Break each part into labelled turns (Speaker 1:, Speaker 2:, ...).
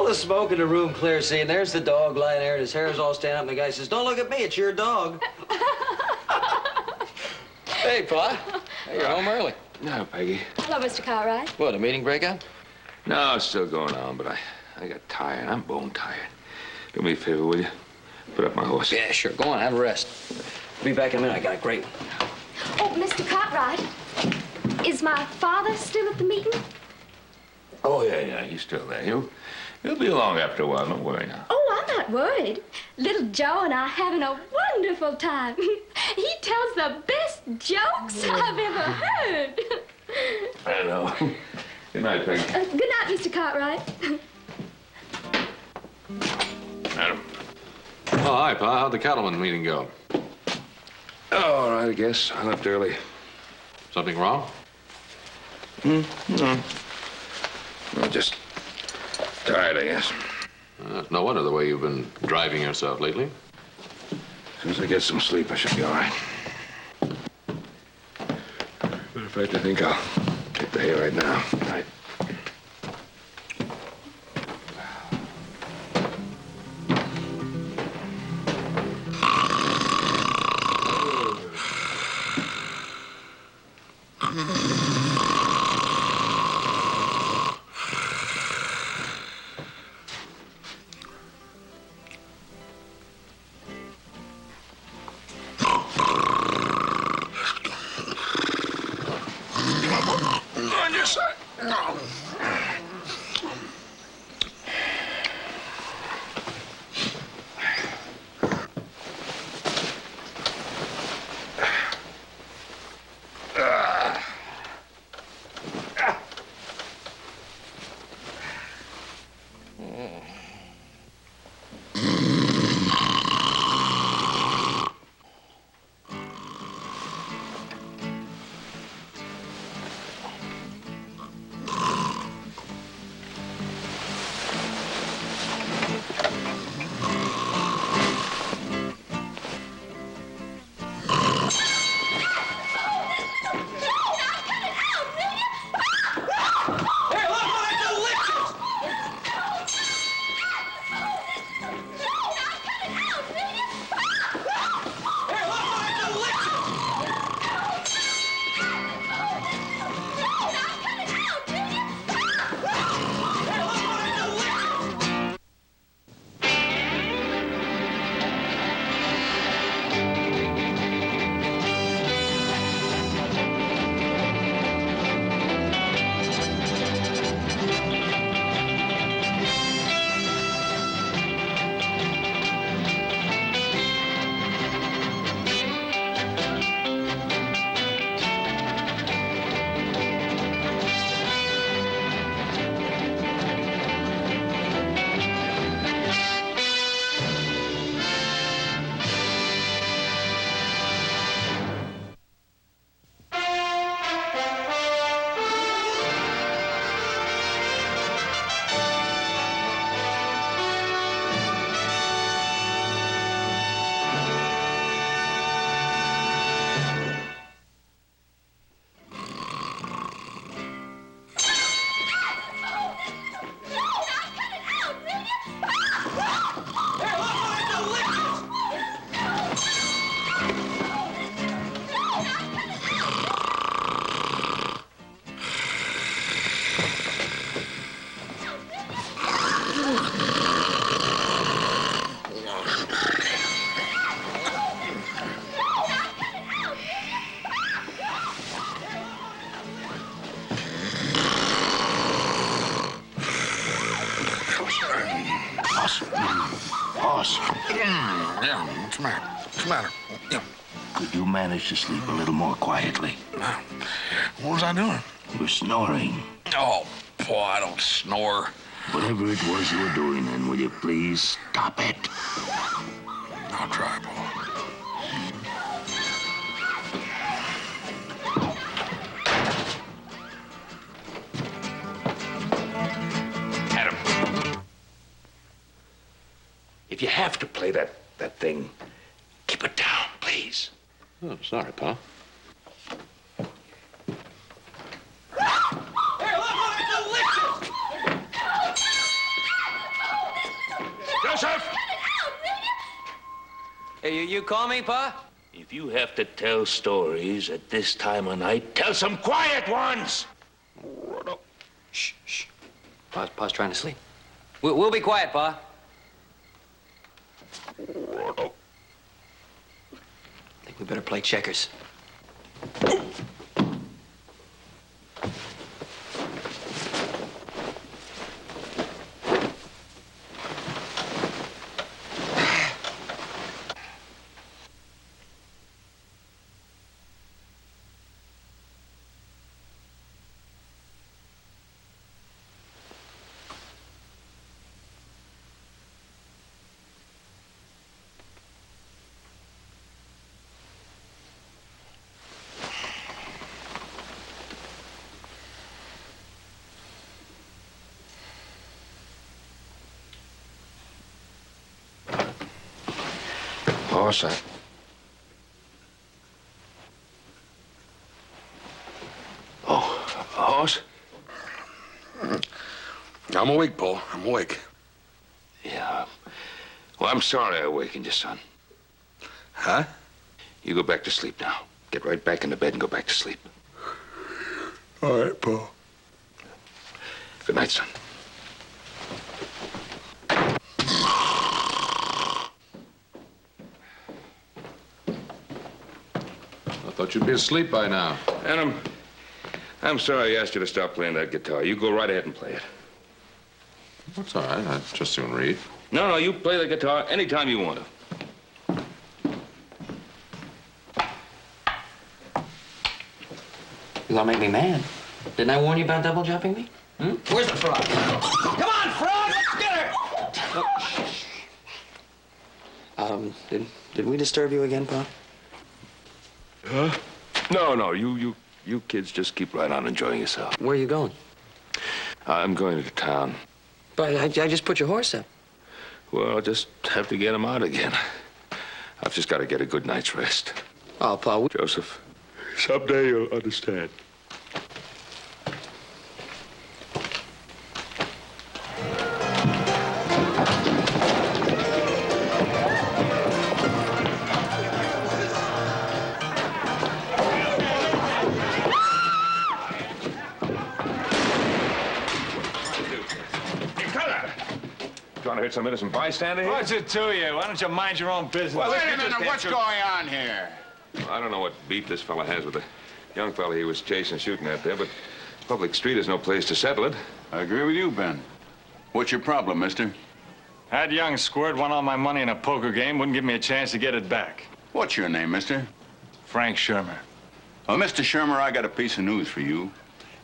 Speaker 1: the smoke in the room clear, see, and there's the dog lying there, and his hair's all standing up, and the guy says, don't look at me, it's your dog. Hey, Pa. Hey, you're home early.
Speaker 2: No, Peggy.
Speaker 3: Hello, Mr. Cartwright.
Speaker 1: What, a meeting breakout?
Speaker 2: No, it's still going on, but I got tired. I'm bone tired. Do me a favor, will you? Put up my horse.
Speaker 1: Yeah, sure. Go on, have a rest. Be back in a minute. I got a great one.
Speaker 3: Oh, Mr. Cartwright, is my father still at the meeting?
Speaker 2: Oh, yeah, he's still there. He'll be along after a while. Don't worry now.
Speaker 3: Oh, I'm not worried. Little Joe and I are having a wonderful time. He tells the best jokes I've ever heard.
Speaker 2: I know. Good night, Peggy.
Speaker 3: Good night, Mr. Cartwright.
Speaker 2: Adam.
Speaker 4: Oh, hi, Pa. How'd the cattleman meeting go?
Speaker 2: Oh, all right, I guess. I left early.
Speaker 4: Something wrong?
Speaker 2: No. I'm just tired, I guess.
Speaker 4: It's no wonder the way you've been driving yourself lately.
Speaker 2: As soon as I get some sleep, I should be all right. Matter of fact, I think I'll take the hay right now. Night.
Speaker 5: What's the matter? What's the matter? Yeah.
Speaker 6: Could you manage to sleep a little more quietly?
Speaker 5: What was I doing?
Speaker 6: You were snoring.
Speaker 5: Oh, boy, I don't snore.
Speaker 6: Whatever it was you were doing, then, will you please stop it?
Speaker 5: I'll try, Paul.
Speaker 6: If you have to play that thing, keep it down, please.
Speaker 4: Oh, sorry, Pa.
Speaker 6: Joseph!
Speaker 3: Cut it out, will you?
Speaker 1: Hey, you call me, Pa?
Speaker 6: If you have to tell stories at this time of night, tell some quiet ones!
Speaker 1: Shh, shh. Pa's trying to sleep. We'll be quiet, Pa. I think we better play checkers.
Speaker 2: Horse, horse?
Speaker 5: I'm awake, Paul. I'm awake.
Speaker 2: Yeah. Well, I'm sorry I awakened you, son.
Speaker 5: Huh?
Speaker 2: You go back to sleep now. Get right back into bed and go back to sleep.
Speaker 5: All right, Paul.
Speaker 2: Good night, son.
Speaker 4: I thought you'd be asleep by now.
Speaker 2: Adam, I'm sorry I asked you to stop playing that guitar. You go right ahead and play it.
Speaker 4: That's all right. I'd just soon read.
Speaker 2: No, you play the guitar anytime you want to.
Speaker 1: You're gonna make me mad. Didn't I warn you about double jumping me? Where's the frog? Come on, frog! Let's get her! Did we disturb you again, Pa?
Speaker 2: Huh? No, you kids just keep right on enjoying yourself.
Speaker 1: Where are you going?
Speaker 2: I'm going to town.
Speaker 1: But I just put your horse up.
Speaker 2: Well, I'll just have to get him out again. I've just got to get a good night's rest.
Speaker 1: Oh, Pa,
Speaker 2: Joseph, someday you'll understand. Trying to hit some innocent bystander here?
Speaker 7: What's it to you? Why don't you mind your own business?
Speaker 2: Well,
Speaker 8: Wait a minute, what's going on here?
Speaker 2: I don't know what beef this fella has with the young fella he was chasing, shooting at there, but public street is no place to settle it.
Speaker 8: I agree with you, Ben. What's your problem, mister?
Speaker 7: That young squirt won all my money in a poker game, wouldn't give me a chance to get it back.
Speaker 8: What's your name, mister?
Speaker 7: Frank Shermer.
Speaker 8: Well, Mr. Shermer, I got a piece of news for you.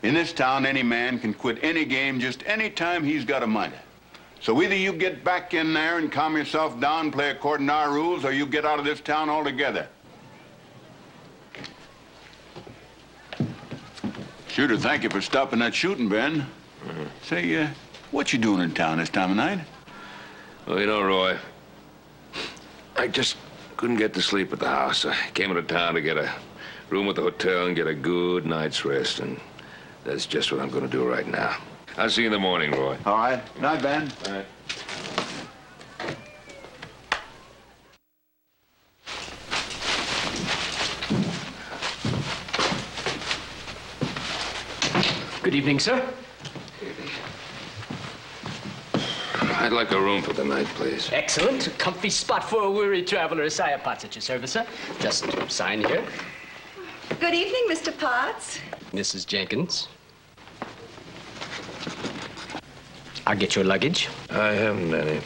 Speaker 8: In this town, any man can quit any game just any time he's got a mind. So either you get back in there and calm yourself down, play according to our rules, or you get out of this town altogether. Shooter, thank you for stopping that shooting, Ben. Say, what you doing in town this time of night?
Speaker 2: Well, you know, Roy, I just couldn't get to sleep at the house. I came into town to get a room at the hotel and get a good night's rest, and that's just what I'm going to do right now. I'll see you in the morning, Roy.
Speaker 8: All right. Night, Ben.
Speaker 2: All right.
Speaker 9: Good evening, sir.
Speaker 2: I'd like a room for the night, please.
Speaker 9: Excellent. A comfy spot for a weary traveler. Saya Potts at your service, sir. Just sign here.
Speaker 10: Good evening, Mr. Potts.
Speaker 9: Mrs. Jenkins. I'll get your luggage.
Speaker 2: I haven't any.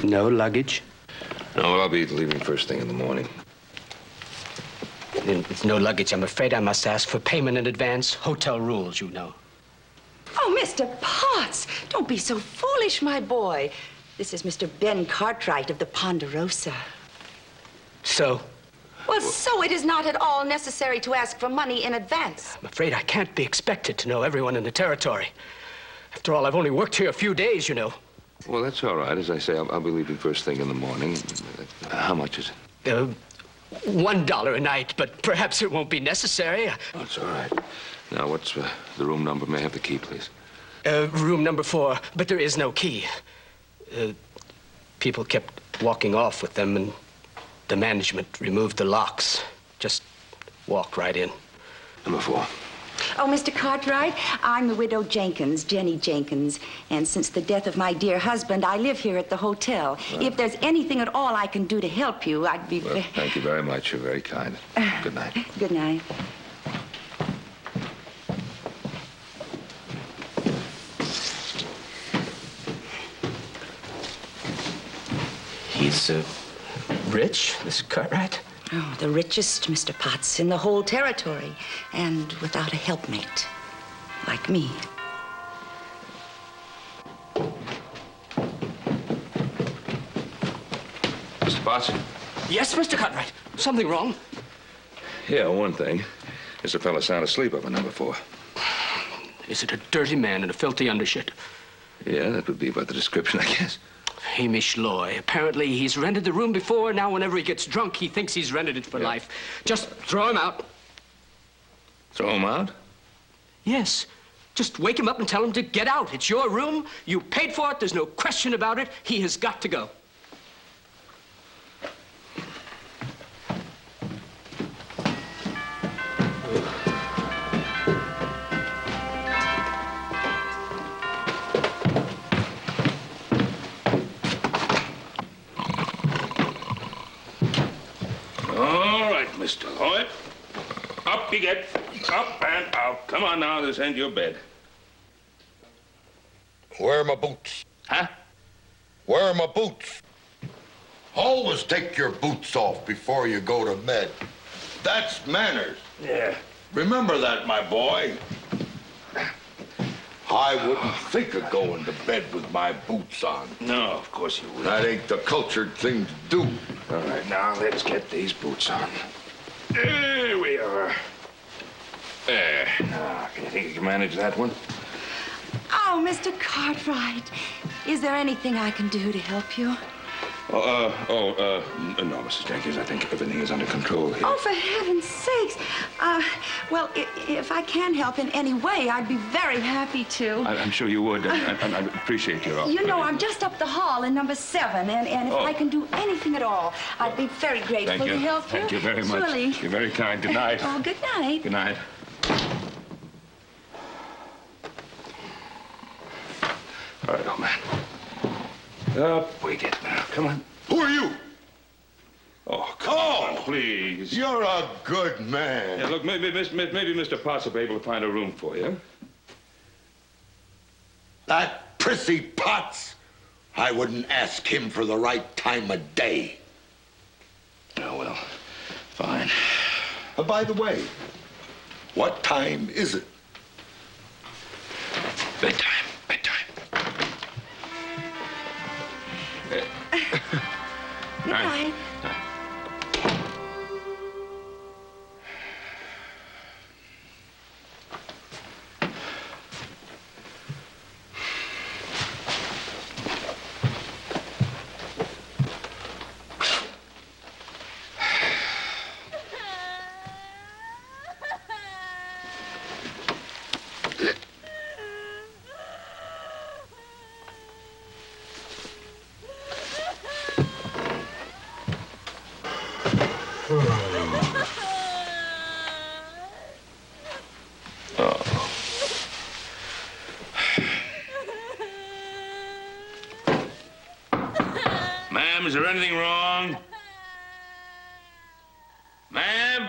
Speaker 9: No luggage?
Speaker 2: No, I'll be leaving first thing in the morning.
Speaker 9: With no luggage, I'm afraid I must ask for payment in advance. Hotel rules, you know.
Speaker 10: Oh, Mr. Potts, don't be so foolish, my boy. This is Mr. Ben Cartwright of the Ponderosa.
Speaker 9: So?
Speaker 10: Well, so it is not at all necessary to ask for money in advance.
Speaker 9: I'm afraid I can't be expected to know everyone in the territory. After all, I've only worked here a few days, you know.
Speaker 2: Well, that's all right. As I say, I'll be leaving first thing in the morning. How much is it?
Speaker 9: $1 a night, but perhaps it won't be necessary.
Speaker 2: Oh, it's all right. Now, what's the room number? May I have the key, please?
Speaker 9: Room number 4, but there is no key. People kept walking off with them, and the management removed the locks. Just walked right in.
Speaker 2: Number 4.
Speaker 10: Oh, Mr. Cartwright, I'm the widow Jenkins, Jenny Jenkins. And since the death of my dear husband, I live here at the hotel. If there's anything at all I can do to help you, I'd be
Speaker 2: Well, thank you very much. You're very kind. Good night.
Speaker 10: Good night.
Speaker 9: He's, rich, this Cartwright?
Speaker 10: Oh, the richest, Mr. Potts, in the whole territory. And without a helpmate. Like me.
Speaker 2: Mr. Potts?
Speaker 9: Yes, Mr. Cartwright. Something wrong?
Speaker 2: Yeah, one thing. There's a fella sound asleep up on number 4.
Speaker 9: Is it a dirty man in a filthy undershirt?
Speaker 2: Yeah, that would be about the description, I guess.
Speaker 9: Hamish Loy. Apparently, he's rented the room before. Now, whenever he gets drunk, he thinks he's rented it for life. Just throw him out.
Speaker 2: Throw him out?
Speaker 9: Yes. Just wake him up and tell him to get out. It's your room. You paid for it. There's no question about it. He has got to go.
Speaker 2: Mr. Loy. Up you get. Up and out. Come on now, this ain't your bed.
Speaker 5: Where are my boots?
Speaker 2: Huh?
Speaker 5: Where are my boots? Always take your boots off before you go to bed. That's manners.
Speaker 2: Yeah.
Speaker 5: Remember that, my boy. I wouldn't think of going to bed with my boots on.
Speaker 2: No, of course you wouldn't.
Speaker 5: That ain't the cultured thing to do.
Speaker 2: All right, now let's get these boots on. There we are. There. Now, can you think you can manage that one?
Speaker 10: Oh, Mr. Cartwright, is there anything I can do to help you?
Speaker 2: No, Mrs. Jenkins, I think everything is under control here.
Speaker 10: Oh, for heaven's sakes. Well, if I can help in any way, I'd be very happy to.
Speaker 2: I'm sure you would. I appreciate your offer.
Speaker 10: You know, I'm just up the hall in number 7, and if I can do anything at all, I'd be very grateful to help you.
Speaker 2: Thank you very much.
Speaker 10: Surely.
Speaker 2: You're very kind. Good night.
Speaker 10: Oh, good night.
Speaker 2: Good night. All right, old man. Up we get now. Come on.
Speaker 5: Who are you?
Speaker 2: Oh, come on, please.
Speaker 5: You're a good man.
Speaker 2: Yeah, look, maybe Mr. Potts will be able to find a room for you.
Speaker 5: That prissy Potts. I wouldn't ask him for the right time of day.
Speaker 2: Oh, well, fine.
Speaker 5: By the way, what time is it?
Speaker 2: Bedtime.
Speaker 10: Good night.
Speaker 2: Ma'am, is there anything wrong? Ma'am?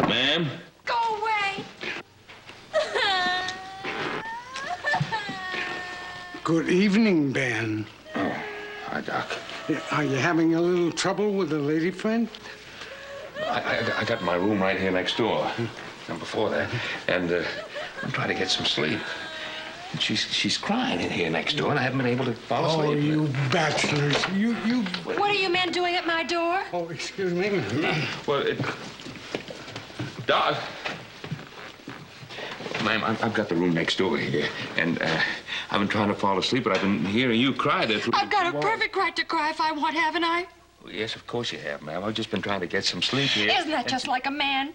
Speaker 2: Ma'am?
Speaker 3: Go away.
Speaker 11: Good evening, Ben.
Speaker 2: Oh, hi, Doc.
Speaker 11: Are you having a little trouble with a lady friend?
Speaker 2: I got my room right here next door, number 4 there, and I'm trying to get some sleep. And she's crying in here next door, and I haven't been able to fall asleep.
Speaker 11: Oh, you bachelors. You...
Speaker 3: What are you men doing at my door?
Speaker 11: Oh, excuse me.
Speaker 2: Well, Doc. Ma'am, I've got the room next door here, and I've been trying to fall asleep, but I've been hearing you cry there through
Speaker 12: I've got a perfect right to cry if I want, haven't I?
Speaker 2: Well, yes, of course you have, ma'am. I've just been trying to get some sleep here.
Speaker 12: Isn't that just like a man?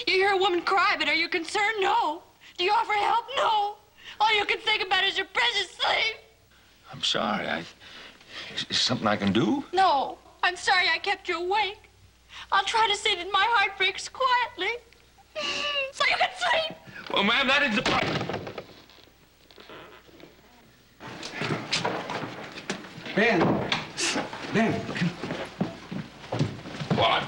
Speaker 12: You hear a woman cry, but are you concerned? No. Do you offer help? No. All you can think about is your precious sleep.
Speaker 2: I'm sorry. Is something I can do?
Speaker 12: No. I'm sorry I kept you awake. I'll try to see that my heart breaks quietly. So you can sleep.
Speaker 2: Well, ma'am, that is the part.
Speaker 11: Ben.
Speaker 2: What?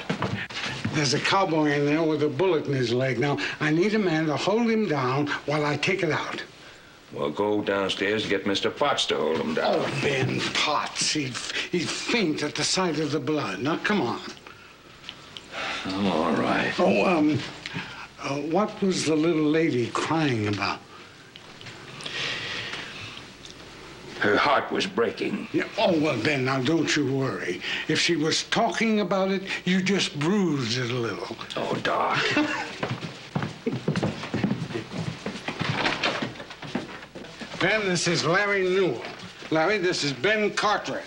Speaker 11: There's a cowboy in there with a bullet in his leg. Now, I need a man to hold him down while I take it out.
Speaker 2: Well, go downstairs and get Mr. Potts to hold him down.
Speaker 11: Oh, Ben Potts. He'd faint at the sight of the blood. Now, come on.
Speaker 2: I'm all right.
Speaker 11: Oh, what was the little lady crying about?
Speaker 2: Her heart was breaking.
Speaker 11: Yeah. Oh, well, Ben, now don't you worry. If she was talking about it, you just bruised it a little.
Speaker 2: Oh, Doc.
Speaker 11: Ben, this is Larry Newell. Larry, this is Ben Cartwright.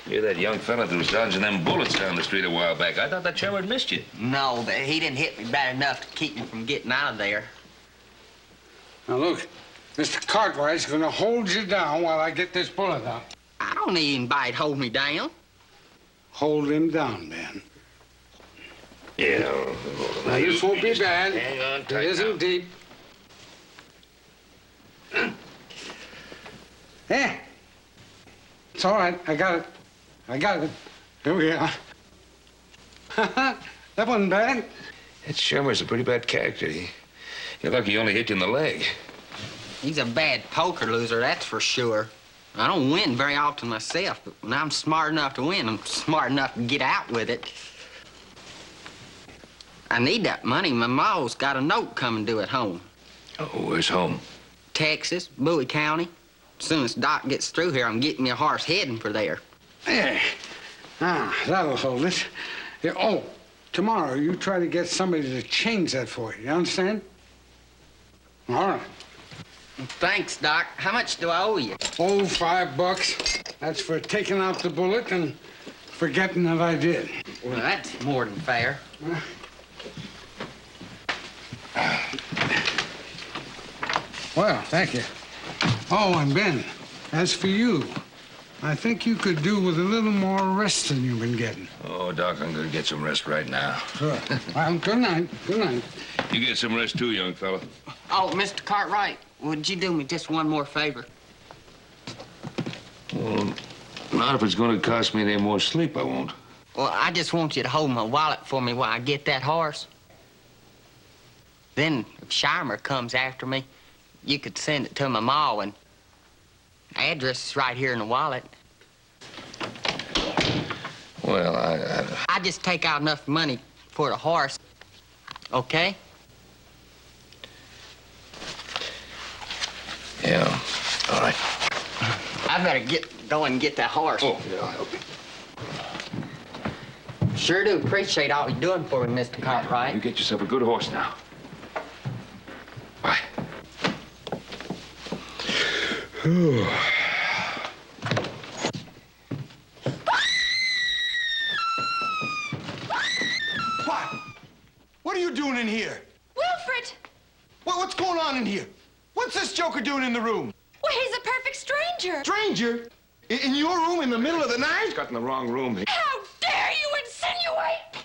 Speaker 2: You're that young fella that was dodging them bullets down the street a while back. I thought that chummer had missed you.
Speaker 13: No, but he didn't hit me bad enough to keep me from getting out of there.
Speaker 11: Now, look, Mr. Cartwright's gonna hold you down while I get this bullet out.
Speaker 13: I don't need anybody to hold me down.
Speaker 11: Hold him down, Ben.
Speaker 2: Yeah.
Speaker 11: Now, this won't be bad.
Speaker 2: Hang on tight
Speaker 11: It isn't
Speaker 2: now.
Speaker 11: deep. Hey, it's all right. I got it. Here we are. That wasn't bad.
Speaker 2: That Shermer's a pretty bad character. You're lucky he only hit you in the leg.
Speaker 13: He's a bad poker loser, that's for sure. I don't win very often myself, but when I'm smart enough to win, I'm smart enough to get out with it. I need that money. My ma's got a note coming due at home.
Speaker 2: Oh, where's home?
Speaker 13: Texas, Bowie County. As soon as Doc gets through here, I'm getting me a horse heading for there.
Speaker 11: There. Ah, that'll hold it. Yeah, oh, tomorrow you try to get somebody to change that for you. You understand? All right.
Speaker 13: Thanks, Doc. How much do I owe you?
Speaker 11: Oh, $5. That's for taking out the bullet and forgetting that I did.
Speaker 13: Well, that's more than fair.
Speaker 11: Well, thank you. Oh, and Ben, as for you, I think you could do with a little more rest than you've been getting.
Speaker 2: Oh, Doc, I'm gonna get some rest right now.
Speaker 11: Sure. Well, good night. Good night.
Speaker 2: You get some rest too, young fella.
Speaker 13: Oh, Mr. Cartwright, would you do me just one more favor?
Speaker 2: Well, not if it's gonna cost me any more sleep, I won't.
Speaker 13: Well, I just want you to hold my wallet for me while I get that horse. Then, if Shimer comes after me, you could send it to my ma, and address is right here in the wallet.
Speaker 2: Well,
Speaker 13: I just take out enough money for the horse, okay?
Speaker 2: Yeah, all right.
Speaker 13: I better go and get that horse.
Speaker 2: Oh, yeah, I'll help you.
Speaker 13: Sure do appreciate all you're doing for me, Mr. Cartwright.
Speaker 2: You get yourself a good horse now. Bye.
Speaker 14: What are you doing in here?
Speaker 3: Wilfred!
Speaker 14: What's going on in here? What's this joker doing in the room?
Speaker 3: Well, he's a perfect stranger.
Speaker 14: Stranger? In your room in the middle of the night?
Speaker 2: He's got in the wrong room.
Speaker 3: How dare you insinuate?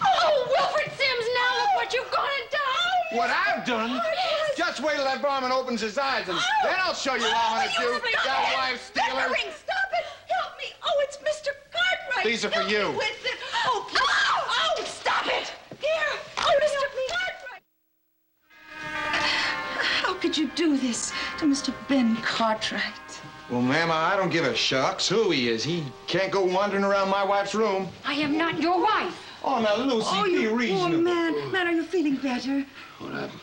Speaker 3: Oh, Wilfred Sims, now look what you've gone and done.
Speaker 14: What I've done?
Speaker 3: Oh, yes.
Speaker 14: Just wait till that varmint opens his eyes, and then I'll show you what I'm gonna do. That wife stealer.
Speaker 3: Pickering, stop it. Help me. Oh, it's Mr. Cartwright.
Speaker 14: These are for
Speaker 3: Help
Speaker 14: you.
Speaker 3: me with it. Oh, please. Oh, stop it. Here. Oh, Mr. Cartwright.
Speaker 10: How could you do this to Mr. Ben Cartwright?
Speaker 14: Well, ma'am, I don't give a shucks who he is. He can't go wandering around my wife's room.
Speaker 3: I am not your wife.
Speaker 14: Oh, now, Lucy, be reasonable.
Speaker 10: Oh, man, are you feeling better?
Speaker 2: What happened?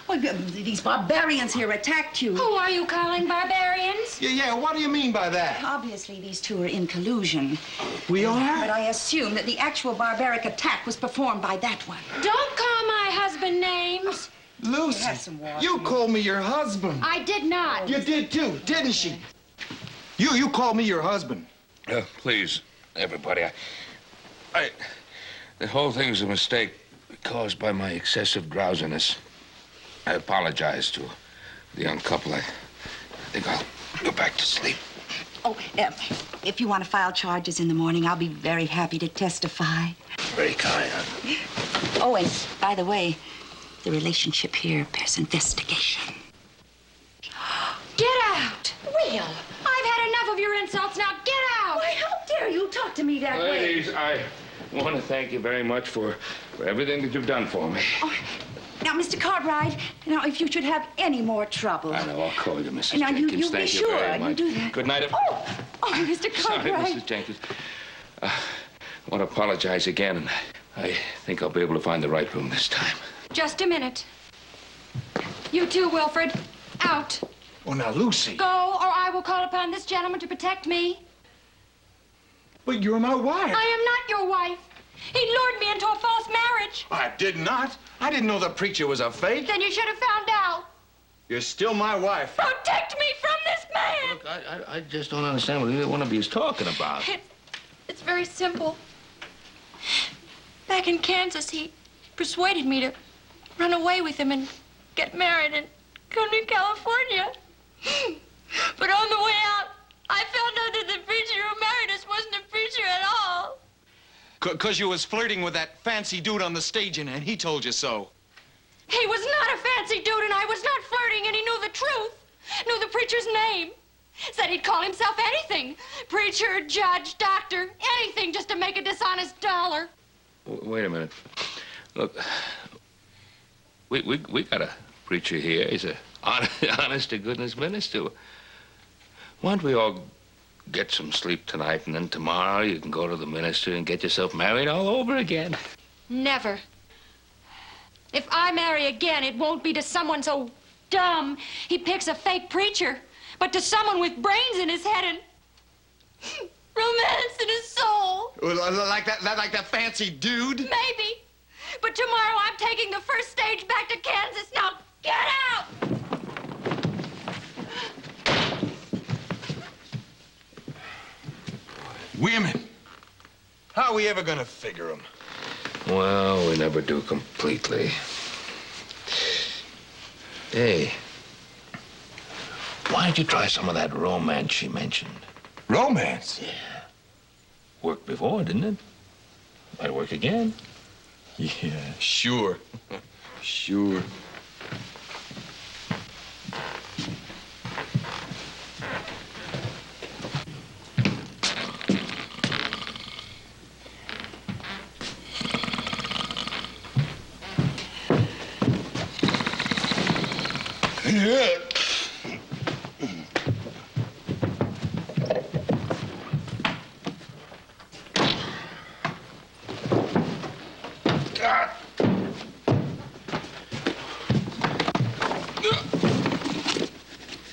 Speaker 10: Well, these barbarians here attacked you.
Speaker 12: Who are you calling barbarians?
Speaker 14: Yeah, what do you mean by that?
Speaker 10: Obviously, these two are in collusion.
Speaker 14: We are?
Speaker 10: But I assume that the actual barbaric attack was performed by that one.
Speaker 12: Don't call my husband names.
Speaker 14: Lucy,
Speaker 10: Have some water.
Speaker 14: you called me your husband.
Speaker 12: I did not.
Speaker 14: You did too, didn't she? You called me your husband.
Speaker 2: Please, everybody, the whole thing's a mistake caused by my excessive drowsiness. I apologize to the young couple. I think I'll go back to sleep.
Speaker 10: Oh, if you want to file charges in the morning, I'll be very happy to testify.
Speaker 2: Very kind.
Speaker 10: Oh, and by the way, the relationship here bears investigation.
Speaker 12: Get out! Will, I've had enough of your insults. Now get out!
Speaker 10: Why, how dare you talk to me that way?
Speaker 2: Ladies, I want to thank you very much for everything that you've done for me.
Speaker 10: Oh, now, Mr. Cartwright, now, if you should have any more trouble...
Speaker 2: I know, I'll call you, Mrs.
Speaker 10: Now,
Speaker 2: Jenkins.
Speaker 10: you be
Speaker 2: Thank
Speaker 10: sure
Speaker 2: very much.
Speaker 10: you do that.
Speaker 2: Good night.
Speaker 10: Oh, Mr.
Speaker 2: Sorry,
Speaker 10: Cartwright.
Speaker 2: Mrs. Jenkins. I want to apologize again, and I think I'll be able to find the right room this time.
Speaker 12: Just a minute. You too, Wilfred. Out.
Speaker 14: Oh, now, Lucy.
Speaker 12: Go, or I will call upon this gentleman to protect me.
Speaker 14: But you're my wife.
Speaker 12: I am not your wife. He lured me into a false marriage.
Speaker 14: I did not. I didn't know the preacher was a fake.
Speaker 12: Then you should have found out.
Speaker 14: You're still my wife.
Speaker 12: Protect me from this man!
Speaker 2: Look, I just don't understand what either one of you is talking about.
Speaker 12: It's very simple. Back in Kansas, he persuaded me to run away with him and get married and come to California. But on the way out, I found out that the preacher who married us wasn't a preacher at all.
Speaker 14: Because you was flirting with that fancy dude on the stage, and he told you so.
Speaker 12: He was not a fancy dude, and I was not flirting, and he knew the truth. Knew the preacher's name. Said he'd call himself anything. Preacher, judge, doctor, anything just to make a dishonest dollar.
Speaker 2: Wait a minute. Look, we got a preacher here. He's a honest-to-goodness minister. Why don't we all get some sleep tonight, and then tomorrow you can go to the minister and get yourself married all over again?
Speaker 12: Never. If I marry again, it won't be to someone so dumb he picks a fake preacher, but to someone with brains in his head and romance in his soul.
Speaker 14: Like that fancy dude?
Speaker 12: Maybe. But tomorrow I'm taking the first stage back to Kansas. Now get out!
Speaker 14: Women. How are we ever gonna figure them?
Speaker 2: Well, we never do completely. Hey, why don't you try some of that romance she mentioned?
Speaker 14: Romance?
Speaker 2: Yeah. Worked before, didn't it? Might work again.
Speaker 14: Yeah, sure. Sure.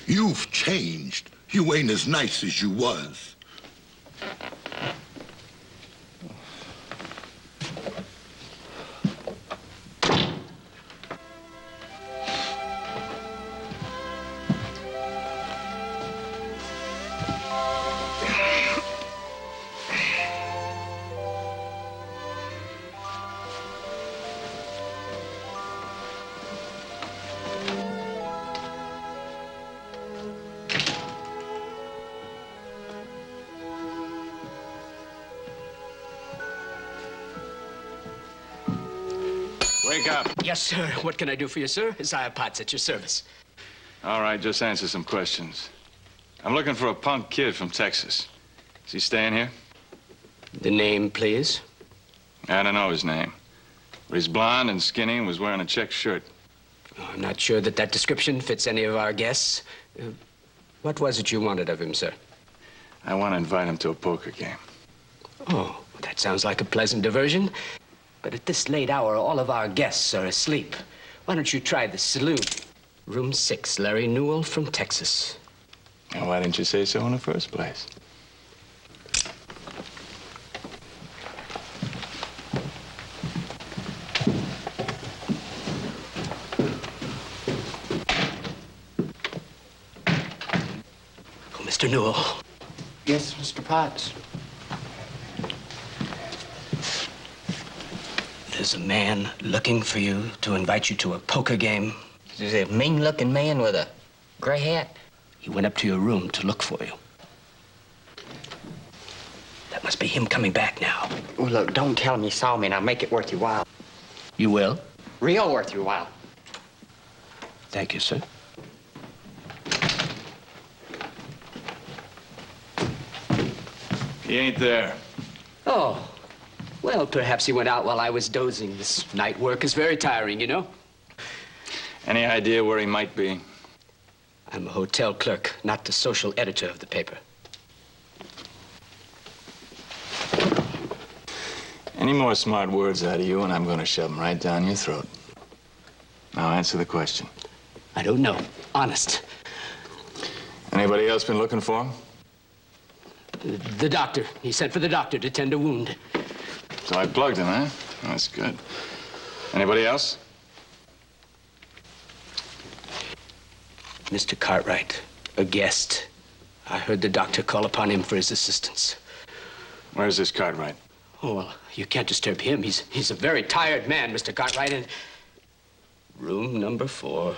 Speaker 5: You've changed. You ain't as nice as you was.
Speaker 7: Wake up.
Speaker 9: Yes, sir. What can I do for you, sir? Isaiah Potts at your service.
Speaker 7: All right, just answer some questions. I'm looking for a punk kid from Texas. Is he staying here?
Speaker 9: The name, please?
Speaker 7: I don't know his name. But he's blonde and skinny and was wearing a checked shirt.
Speaker 9: Oh, I'm not sure that that description fits any of our guests. What was it you wanted of him, sir?
Speaker 7: I want to invite him to a poker game.
Speaker 9: Oh, well, that sounds like a pleasant diversion. But at this late hour, all of our guests are asleep. Why don't you try the saloon? Room 6, Larry Newell from Texas.
Speaker 7: Now, why didn't you say so in the first place?
Speaker 9: Oh, Mr. Newell.
Speaker 13: Yes, Mr. Potts.
Speaker 9: There's a man looking for you to invite you to a poker game.
Speaker 13: Is there a mean-looking man with a gray hat?
Speaker 9: He went up to your room to look for you. That must be him coming back now.
Speaker 13: Well, look, don't tell him you saw me and I'll make it worth your while.
Speaker 9: You will?
Speaker 13: Real worth your while.
Speaker 9: Thank you, sir.
Speaker 7: He ain't there.
Speaker 9: Oh, well, perhaps he went out while I was dozing. This night work is very tiring, you know.
Speaker 7: Any idea where he might be?
Speaker 9: I'm a hotel clerk, not the social editor of the paper.
Speaker 7: Any more smart words out of you, and I'm going to shove them right down your throat. Now answer the question.
Speaker 9: I don't know. Honest.
Speaker 7: Anybody else been looking for him?
Speaker 9: The doctor. He sent for the doctor to tend a wound.
Speaker 7: So I plugged him, huh? That's good. Anybody else?
Speaker 9: Mr. Cartwright, a guest. I heard the doctor call upon him for his assistance.
Speaker 7: Where's this Cartwright?
Speaker 9: Oh, well, you can't disturb him. He's a very tired man, Mr. Cartwright, and... Room number 4.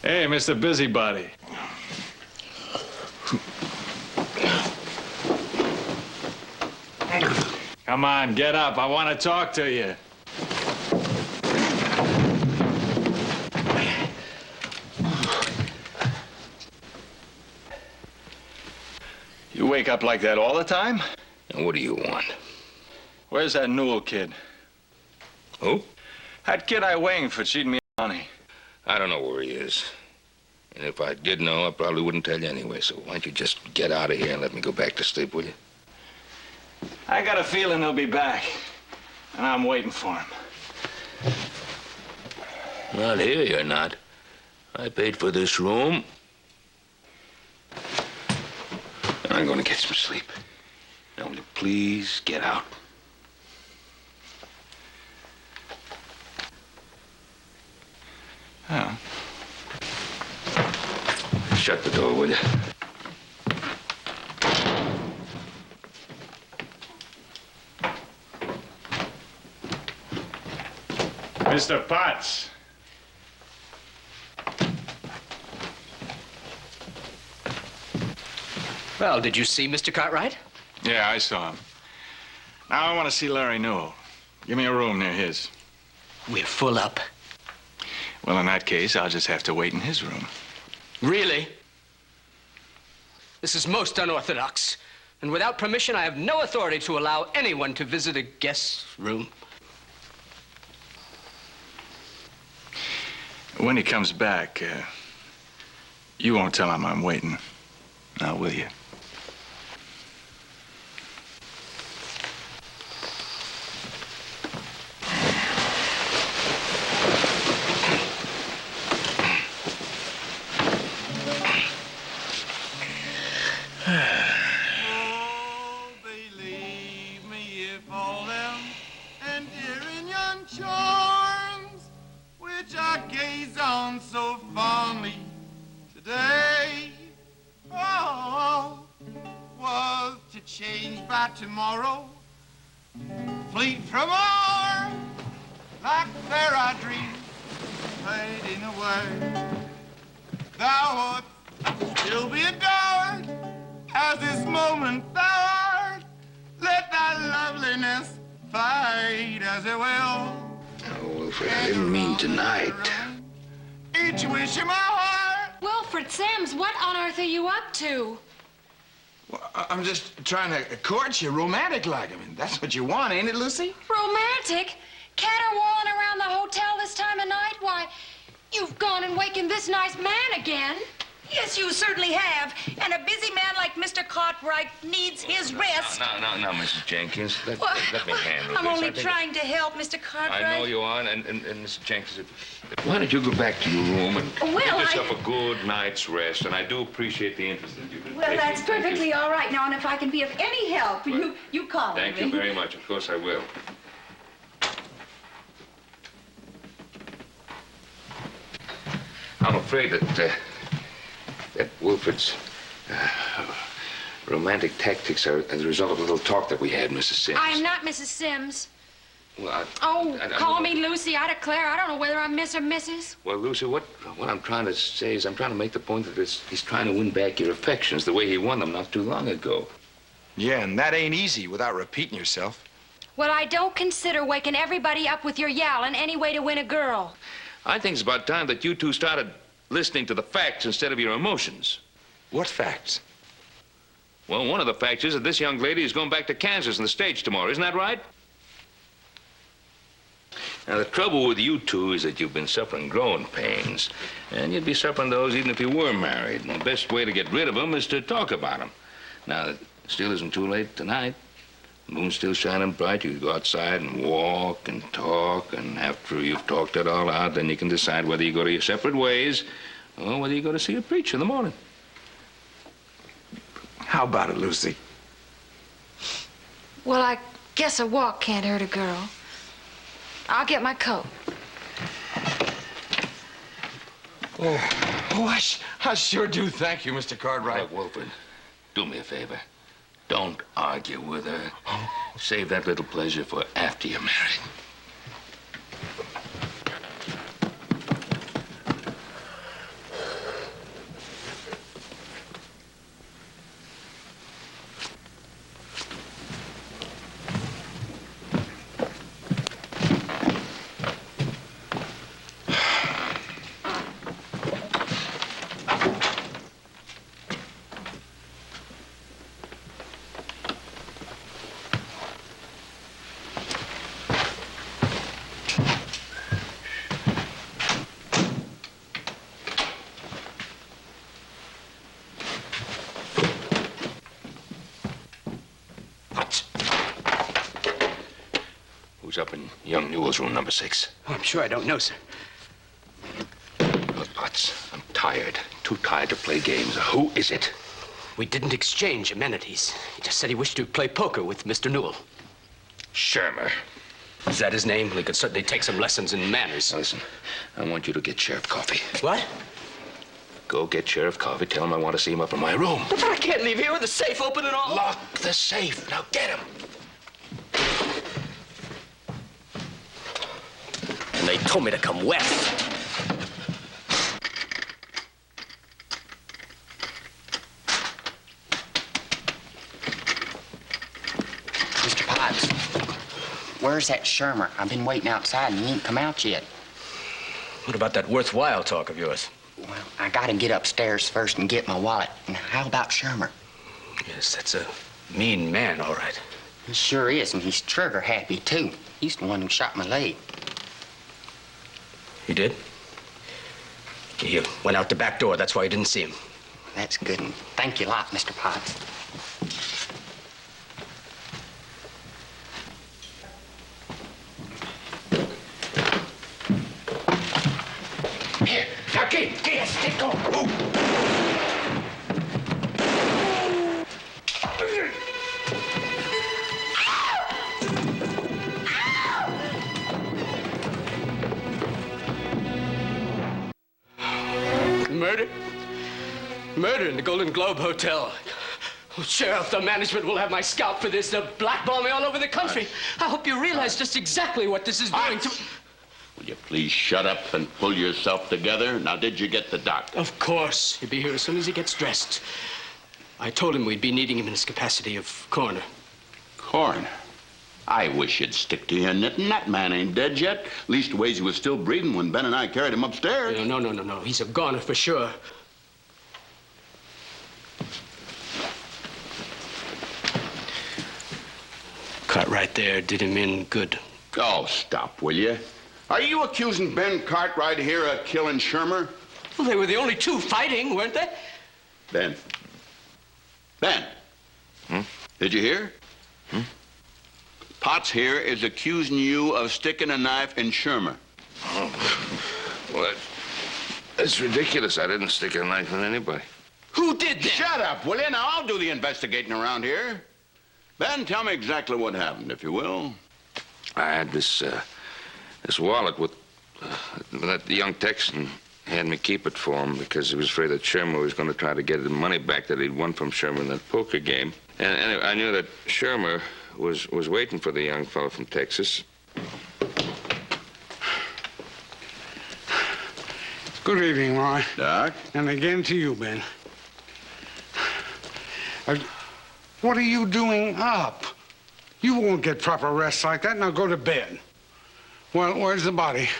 Speaker 7: Hey, Mr. Busybody. Come on, get up. I want to talk to you. You wake up like that all the time?
Speaker 2: And what do you want?
Speaker 7: Where's that Newell kid?
Speaker 2: Who?
Speaker 7: That kid I winged for cheating me out of money.
Speaker 2: I don't know where he is. And if I did know, I probably wouldn't tell you anyway. So why don't you just get out of here and let me go back to sleep, will you?
Speaker 7: I got a feeling he'll be back. And I'm waiting for him.
Speaker 2: Not here, you're not. I paid for this room. And I'm going to get some sleep. Now, will you please get out?
Speaker 7: Oh.
Speaker 2: Shut the door, will you?
Speaker 7: Mr. Potts.
Speaker 9: Well, did you see Mr. Cartwright?
Speaker 7: Yeah, I saw him. Now I want to see Larry Newell. Give me a room near his.
Speaker 9: We're full up.
Speaker 7: Well, in that case, I'll just have to wait in his room.
Speaker 9: Really? This is most unorthodox. And without permission, I have no authority to allow anyone to visit a guest's room.
Speaker 7: When he comes back, you won't tell him I'm waiting. Now, will you?
Speaker 15: Tomorrow, fleet from our like fair our dreams fading away. Thou art still be adored as this moment thou art. Let thy loveliness fade as it will.
Speaker 2: Oh, Wilfred, I didn't mean tonight.
Speaker 15: Each wish in my heart.
Speaker 12: Wilfred, Sam's, what on earth are you up to?
Speaker 14: Well, I'm just trying to court you romantic-like. I mean, that's what you want, ain't it, Lucy?
Speaker 12: Romantic? Caterwauling around the hotel this time of night? Why, you've gone and wakened this nice man again.
Speaker 10: Yes, you certainly have. And a busy man like Mr. Cartwright needs his rest.
Speaker 2: No, Mrs. Jenkins. Let me handle
Speaker 10: I'm
Speaker 2: this.
Speaker 10: only trying to help, Mr. Cartwright.
Speaker 2: I know you are, and Mrs. Jenkins, why don't you go back to your room and get yourself a good night's rest? And I do appreciate the interest that you've been
Speaker 10: Well,
Speaker 2: taking.
Speaker 10: that's perfectly all right now, and if I can be of any help, you call me.
Speaker 2: Thank you very much. Of course I will. I'm afraid that Wilfred's romantic tactics are as a result of a little talk that we had, Mrs. Sims.
Speaker 12: I'm not Mrs. Sims.
Speaker 2: Well,
Speaker 12: Call me Lucy. I declare, I don't know whether I'm Miss or Mrs.
Speaker 2: Well, Lucy, what I'm trying to say is I'm trying to make the point that he's trying to win back your affections the way he won them not too long ago.
Speaker 14: Yeah, and that ain't easy without repeating yourself.
Speaker 12: Well, I don't consider waking everybody up with your yowling any way to win a girl.
Speaker 2: I think it's about time that you two started listening to the facts instead of your emotions.
Speaker 14: What facts?
Speaker 2: Well, one of the facts is that this young lady is going back to Kansas in the States tomorrow. Isn't that right? Now, the trouble with you two is that you've been suffering growing pains. And you'd be suffering those even if you were married. And the best way to get rid of them is to talk about them. Now, it still isn't too late tonight. The moon's still shining bright. You can go outside and walk and talk. And after you've talked it all out, then you can decide whether you go to your separate ways or whether you go to see a preacher in the morning.
Speaker 14: How about it, Lucy?
Speaker 12: Well, I guess a walk can't hurt a girl. I'll get my coat.
Speaker 14: I sure do thank you, Mr. Cartwright.
Speaker 2: Look, Wilfred, do me a favor. Don't argue with her. Save that little pleasure for after you're married. Who's up in young Newell's room, number 6?
Speaker 9: Oh, I'm sure I don't know, sir.
Speaker 2: Look, Potts, I'm tired. Too tired to play games. Who is it?
Speaker 9: We didn't exchange amenities. He just said he wished to play poker with Mr. Newell.
Speaker 2: Shermer.
Speaker 9: Is that his name? Well, he could certainly take some lessons in manners.
Speaker 2: Now, listen, I want you to get Sheriff Coffee.
Speaker 9: What?
Speaker 2: Go get Sheriff Coffee. Tell him I want to see him up in my room.
Speaker 9: But I can't leave here with the safe open and all.
Speaker 2: Lock the safe. Now get him.
Speaker 9: And they told me to come west.
Speaker 13: Mr. Potts, where's that Shermer? I've been waiting outside and he ain't come out yet.
Speaker 9: What about that worthwhile talk of yours?
Speaker 13: Well, I gotta get upstairs first and get my wallet. Now, how about Shermer?
Speaker 9: Yes, that's a mean man, all right.
Speaker 13: He sure is, and he's trigger happy, too. He's the one who shot my leg.
Speaker 9: He did? He went out the back door. That's why you didn't see him.
Speaker 13: That's good, and thank you a lot, Mr. Potts.
Speaker 2: Here, now get going. Move.
Speaker 9: Murder? Murder in the Golden Globe Hotel. Oh, Sheriff, the management will have my scalp for this. They'll blackball me all over the country. I hope you realize just exactly what this is doing to...
Speaker 16: Will you please shut up and pull yourself together? Now, did you get the doc?
Speaker 9: Of course. He'll be here as soon as he gets dressed. I told him we'd be needing him in his capacity of coroner.
Speaker 16: Coroner? I wish you'd stick to your knitting. That man ain't dead yet. Leastways, he was still breathing when Ben and I carried him upstairs.
Speaker 9: No. He's a goner for sure. Cartwright there did him in good.
Speaker 8: Oh, stop, will you? Are you accusing Ben Cartwright here of killing Shermer?
Speaker 9: Well, they were the only two fighting, weren't they?
Speaker 8: Ben. Ben. Did you hear? Potts here is accusing you of sticking a knife in Shermer.
Speaker 2: Oh. Well, that's ridiculous. I didn't stick a knife in anybody.
Speaker 9: Who did that?
Speaker 8: Shut up, will you? Now, I'll do the investigating around here. Ben, tell me exactly what happened, if you will.
Speaker 2: I had this wallet with that young Texan had me keep it for him because he was afraid that Shermer was going to try to get the money back that he'd won from Shermer in that poker game. And anyway, I knew that Shermer was waiting for the young fellow from Texas.
Speaker 11: Good evening, Roy.
Speaker 8: Doc?
Speaker 11: And again to you, Ben. What are you doing up? You won't get proper rest like that. Now go to bed. Well, where's the body?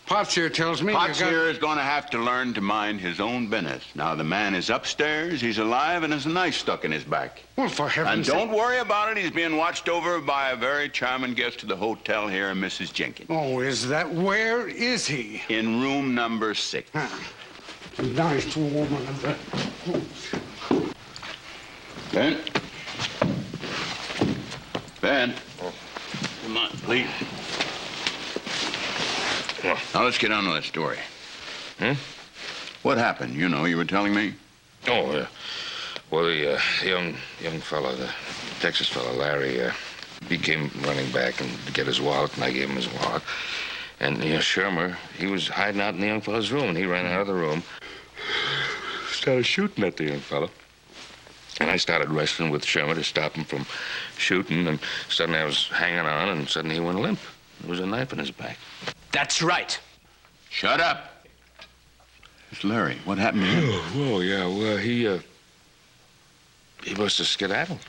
Speaker 11: Potts here tells me
Speaker 8: Potts here is going to have to learn to mind his own business. Now, the man is upstairs, he's alive, and has a knife stuck in his back.
Speaker 11: Well, for heaven's
Speaker 8: sake. And don't worry about it. He's being watched over by a very charming guest of the hotel here, Mrs. Jenkins.
Speaker 11: Oh, is that? Where is he?
Speaker 8: In room number 6.
Speaker 11: Nice woman.
Speaker 8: Ben? Ben? Come on, please. Now, let's get on to that story. What happened? You know, you were telling me.
Speaker 2: Oh, yeah. Well, the young fellow, the Texas fellow, Larry, he came running back and to get his wallet, and I gave him his wallet. And, Shermer, he was hiding out in the young fellow's room, and he ran out of the room, started shooting at the young fellow. And I started wrestling with Shermer to stop him from shooting, and suddenly I was hanging on, and suddenly he went limp. There was a knife in his back.
Speaker 9: That's right.
Speaker 8: Shut up. It's Larry. What happened to him?
Speaker 2: Oh, yeah. Well, he must have skedaddled.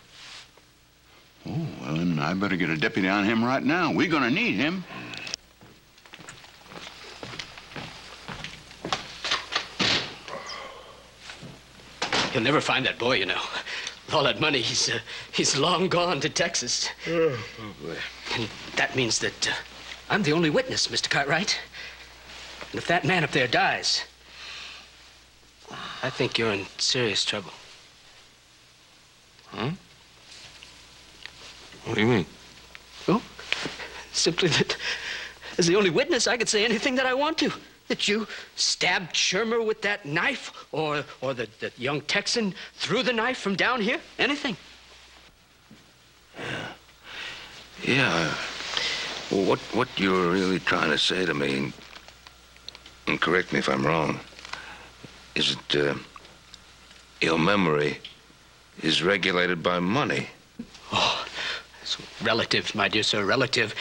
Speaker 8: Oh, well, then I better get a deputy on him right now. We're going to need him.
Speaker 9: You'll never find that boy, you know. With all that money, he's long gone to Texas.
Speaker 2: Oh, boy.
Speaker 9: And that means that I'm the only witness, Mr. Cartwright. And if that man up there dies, I think you're in serious trouble.
Speaker 2: Huh? What do you mean?
Speaker 9: Oh, simply that as the only witness, I could say anything that I want to. That you stabbed Shermer with that knife, or that young Texan threw the knife from down here. Anything.
Speaker 2: Yeah. Well, what you're really trying to say to me, and correct me if I'm wrong, is that your memory is regulated by money.
Speaker 9: Oh, it's relative, my dear sir, relative.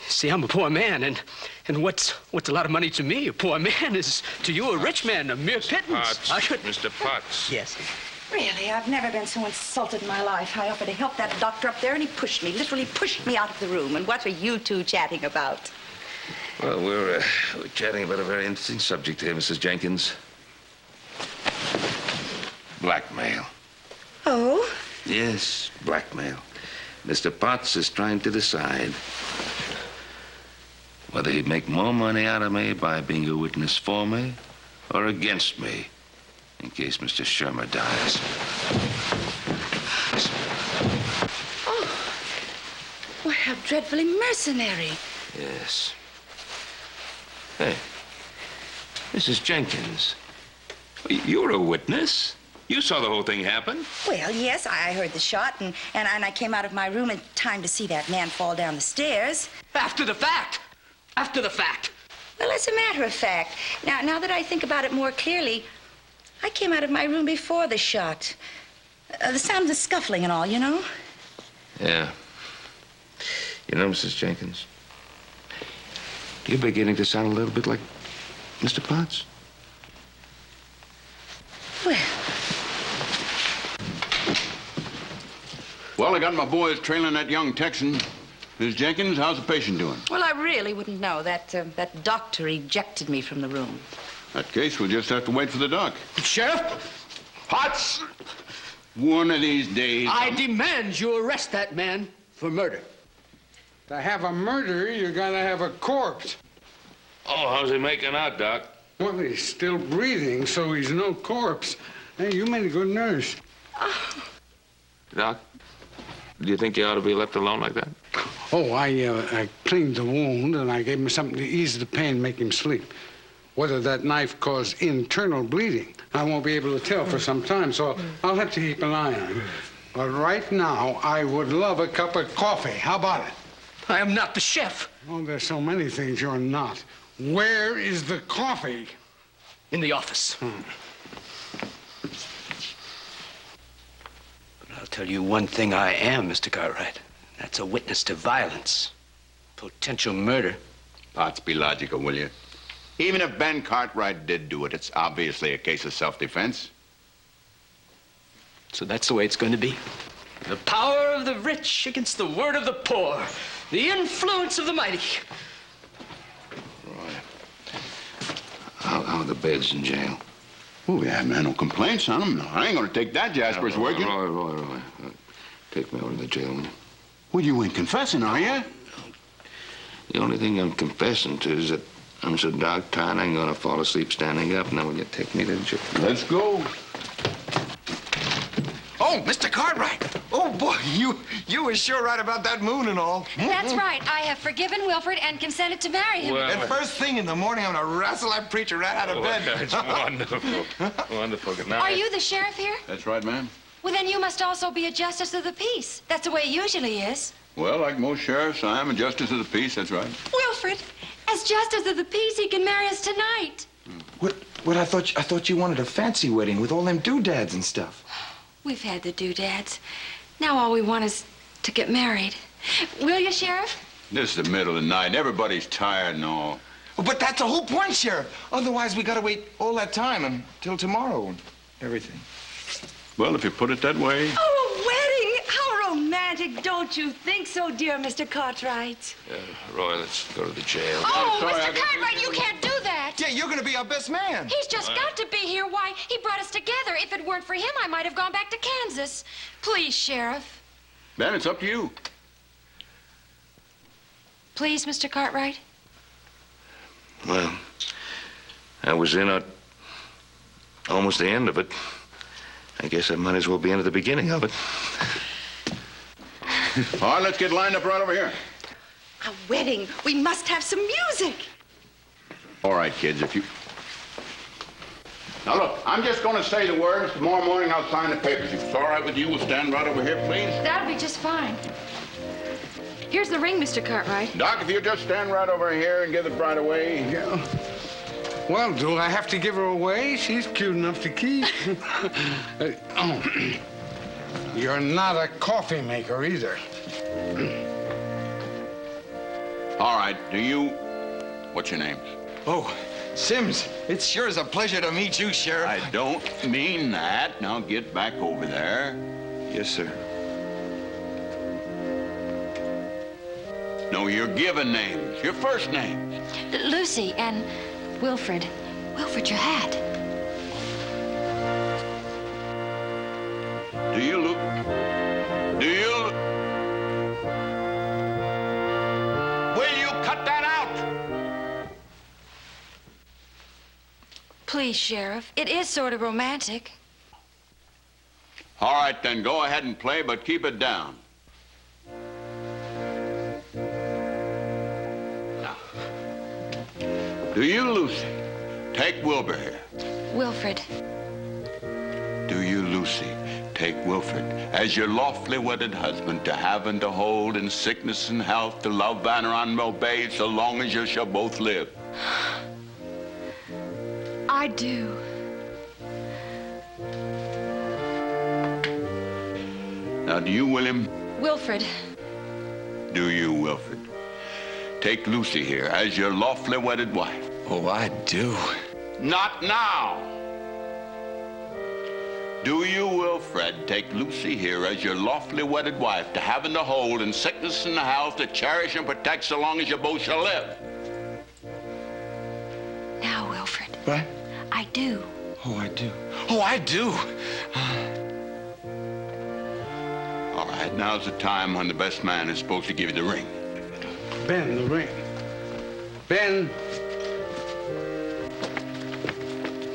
Speaker 9: See, I'm a poor man, and what's a lot of money to me? A poor man is to you a rich man, a mere pittance.
Speaker 2: Potts, Mr. Potts.
Speaker 9: Yes.
Speaker 10: Really, I've never been so insulted in my life. I offered to help that doctor up there, and he pushed me, literally pushed me out of the room. And what are you two chatting about?
Speaker 2: Well, we're chatting about a very interesting subject here, Mrs. Jenkins. Blackmail.
Speaker 10: Oh?
Speaker 2: Yes, blackmail. Mr. Potts is trying to decide whether he'd make more money out of me by being a witness for me or against me in case Mr. Shermer dies.
Speaker 10: Oh. Well, how dreadfully mercenary.
Speaker 2: Yes. Hey, Mrs. Jenkins, you're a witness. You saw the whole thing happen.
Speaker 10: Well, yes, I heard the shot, and I came out of my room in time to see that man fall down the stairs.
Speaker 9: After the fact! After the fact!
Speaker 10: Well, as a matter of fact, now that I think about it more clearly, I came out of my room before the shot. The sound of the scuffling and all, you know?
Speaker 2: Yeah. You know, Mrs. Jenkins, you're beginning to sound a little bit like Mr. Potts.
Speaker 8: Well, I got my boys trailing that young Texan. Miss Jenkins, how's the patient doing?
Speaker 10: Well, I really wouldn't know. That doctor ejected me from the room.
Speaker 8: In that case, we'll just have to wait for the doc.
Speaker 9: Sheriff!
Speaker 8: Potts! One of these days...
Speaker 9: I demand you arrest that man
Speaker 11: For murder. To have a murder, you gotta have a corpse.
Speaker 2: Oh, how's he making out, Doc?
Speaker 11: Well, he's still breathing, so he's no corpse. Hey, you made a good nurse.
Speaker 2: Doc, do you think he ought to be left alone like that?
Speaker 11: Oh, I cleaned the wound, and I gave him something to ease the pain, make him sleep. Whether that knife caused internal bleeding, I won't be able to tell for some time, so I'll have to keep an eye on him. But right now, I would love a cup of coffee. How about it?
Speaker 9: I am not the chef.
Speaker 11: Oh, there's so many things you're not. Where is the coffee?
Speaker 9: In the office. But I'll tell you one thing I am, Mr. Cartwright. That's a witness to violence. Potential murder.
Speaker 8: Potts, be logical, will you? Even if Ben Cartwright did do it, it's obviously a case of self-defense.
Speaker 9: So that's the way it's going to be. The power of the rich against the word of the poor. The influence of the mighty.
Speaker 2: How are the beds in jail?
Speaker 8: Oh, yeah, man, no complaints on them. No, I ain't gonna take that Jasper's word.
Speaker 2: Roy. Take me over to the jail, will you?
Speaker 8: Well, you ain't confessing, are you?
Speaker 2: The only thing I'm confessing to is that I'm so dog-tired I'm gonna fall asleep standing up. Now will you take me to the jail?
Speaker 8: Let's go.
Speaker 14: Oh, Mr. Cartwright. Oh, boy, you were sure right about that moon and all.
Speaker 12: That's right. I have forgiven Wilfred and consented to marry him.
Speaker 14: And first thing in the morning, I'm gonna wrestle that preacher right out of bed.
Speaker 2: That's wonderful. Wonderful. Good night.
Speaker 12: Are you the sheriff here?
Speaker 8: That's right, ma'am.
Speaker 12: Well, then you must also be a justice of the peace. That's the way it usually is.
Speaker 8: Well, like most sheriffs, I am a justice of the peace, that's right.
Speaker 12: Wilfred, as justice of the peace, he can marry us tonight.
Speaker 14: What, I thought you wanted a fancy wedding with all them doodads and stuff.
Speaker 12: We've had the doodads. Now all we want is to get married. Will you, Sheriff?
Speaker 8: This is the middle of the night. Everybody's tired and all.
Speaker 14: Well, but that's the whole point, Sheriff. Otherwise, we gotta wait all that time until tomorrow and everything.
Speaker 8: Well, if you put it that way.
Speaker 10: Oh, a wedding! How romantic, don't you think so, dear Mr. Cartwright?
Speaker 2: Roy, let's go to the jail.
Speaker 12: Oh, Mr. Cartwright, you can't do that.
Speaker 14: Yeah, you're gonna be our best man.
Speaker 12: He's just got to be here. Why, he brought us together. If it weren't for him, I might have gone back to Kansas. Please, Sheriff.
Speaker 8: Then it's up to you.
Speaker 12: Please, Mr. Cartwright.
Speaker 2: Well, I was in at almost the end of it. I guess I might as well be in at the beginning of it.
Speaker 8: All right, let's get lined up right over here.
Speaker 10: A wedding. We must have some music.
Speaker 8: All right, kids, if you... Now, look, I'm just going to say the words. Tomorrow morning, I'll sign the papers. If it's all right with you, we'll stand right over here, please.
Speaker 12: That'll be just fine. Here's the ring, Mr. Cartwright.
Speaker 8: Doc, if you just stand right over here and give the bride away.
Speaker 11: Yeah. Well, do I have to give her away? She's cute enough to keep. You're not a coffee maker either.
Speaker 8: All right, do you... What's your name?
Speaker 14: Oh, Sims, it sure is a pleasure to meet you, Sheriff.
Speaker 8: I don't mean that. Now get back over there.
Speaker 14: Yes, sir.
Speaker 8: No, your given names, your first names.
Speaker 12: Lucy and Wilfred. Wilfred, your hat.
Speaker 8: Do you look... Will you cut that out?
Speaker 12: Please, Sheriff. It is sort of romantic.
Speaker 8: All right, then, go ahead and play, but keep it down. Now, do you, Lucy, take Wilbur here?
Speaker 12: Wilfred.
Speaker 8: Do you, Lucy, take Wilfred as your lawfully wedded husband to have and to hold in sickness and health, to love, honor, and obey so long as you shall both live?
Speaker 12: I do.
Speaker 8: Now, do you, William?
Speaker 12: Wilfred.
Speaker 8: Do you, Wilfred, take Lucy here as your lawfully wedded wife?
Speaker 14: Oh, I do.
Speaker 8: Not now. Do you, Wilfred, take Lucy here as your lawfully wedded wife to have and to hold in sickness and health, to cherish and protect so long as you both shall live?
Speaker 12: Now, Wilfred.
Speaker 14: What?
Speaker 12: I do.
Speaker 14: Oh, I do. Oh, I do.
Speaker 8: All right. Right, now's the time when the best man is supposed to give you the ring.
Speaker 11: Ben, the ring. Ben.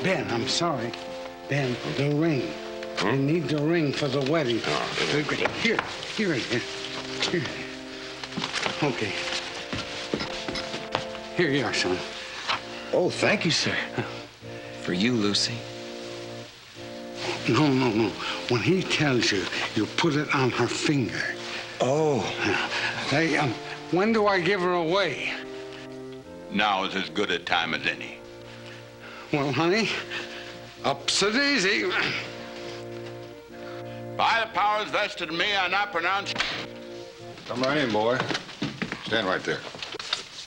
Speaker 11: Ben, I'm sorry. Ben, the ring. You need the ring for the wedding. Here. Okay. Here you are, son.
Speaker 14: Oh, thank you, sir. For you, Lucy.
Speaker 11: No. When he tells you, you put it on her finger.
Speaker 14: Oh.
Speaker 11: Hey, when do I give her away?
Speaker 8: Now is as good a time as any.
Speaker 11: Well, honey, up's a daisy.
Speaker 8: By the powers vested in me, I now pronounce...
Speaker 14: Come right in, boy. Stand right there.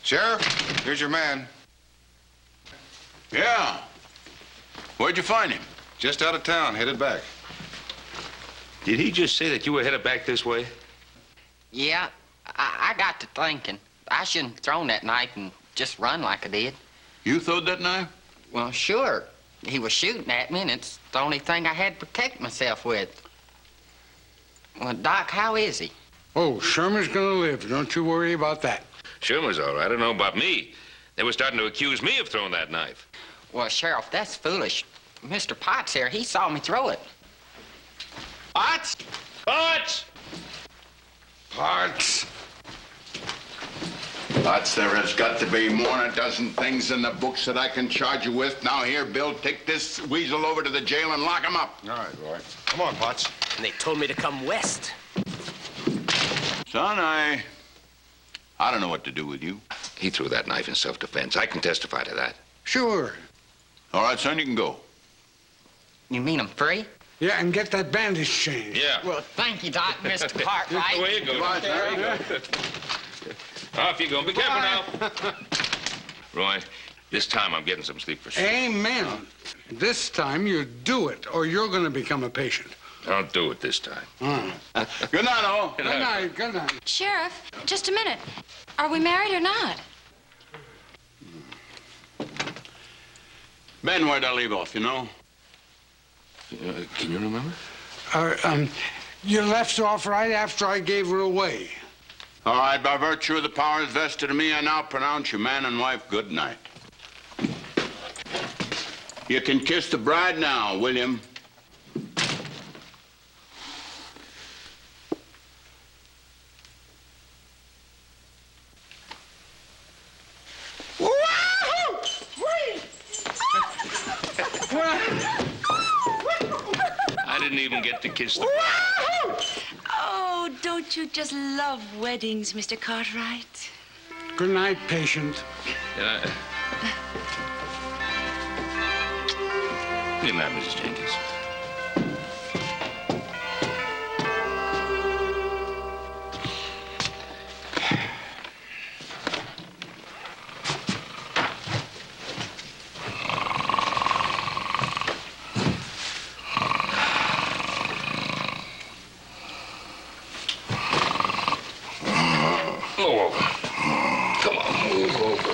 Speaker 14: Sheriff, here's your man.
Speaker 8: Yeah. Where'd you find him?
Speaker 14: Just out of town, headed back.
Speaker 2: Did he just say that you were headed back this way?
Speaker 13: Yeah, I got to thinking. I shouldn't have thrown that knife and just run like I did.
Speaker 8: You throwed that knife?
Speaker 13: Well, sure. He was shooting at me, and it's the only thing I had to protect myself with. Well, Doc, how is he?
Speaker 11: Oh, Sherman's gonna live. Don't you worry about that.
Speaker 2: Sherman's all right. I don't know about me. They were starting to accuse me of throwing that knife.
Speaker 13: Well, Sheriff, that's foolish. Mr. Potts here, he saw me throw it.
Speaker 2: Potts! Potts!
Speaker 8: Potts, there has got to be more than a dozen things in the books that I can charge you with. Now, here, Bill, take this weasel over to the jail and lock him up.
Speaker 14: All right, boy. Come on, Potts.
Speaker 17: And they told me to come west.
Speaker 8: Son, I don't know what to do with you.
Speaker 2: He threw that knife in self-defense. I can testify to that.
Speaker 11: Sure.
Speaker 8: All right, son, you can go.
Speaker 13: You mean I'm free?
Speaker 11: Yeah, and get that bandage changed.
Speaker 2: Yeah.
Speaker 13: Well, thank you, Doc, Mr. Cartwright.
Speaker 2: Away you go. Off you go. Be careful now. Roy, this time I'm getting some sleep for sure.
Speaker 11: Amen. This time you do it, or you're going to become a patient.
Speaker 2: I'll do it this time.
Speaker 8: Good night, all.
Speaker 11: Good night. Good night.
Speaker 12: Sheriff, just a minute. Are we married or not?
Speaker 8: Ben, where'd I leave off, you know?
Speaker 2: Can you remember?
Speaker 11: You left off right after I gave her away.
Speaker 8: All right, by virtue of the powers vested in me, I now pronounce you man and wife good night. You can kiss the bride now, William.
Speaker 2: I didn't even get to kiss the...
Speaker 10: Oh, don't you just love weddings, Mr. Cartwright?
Speaker 11: Good night, patient.
Speaker 2: Good night, Mrs. Jenkins. Move over. Come on, move over.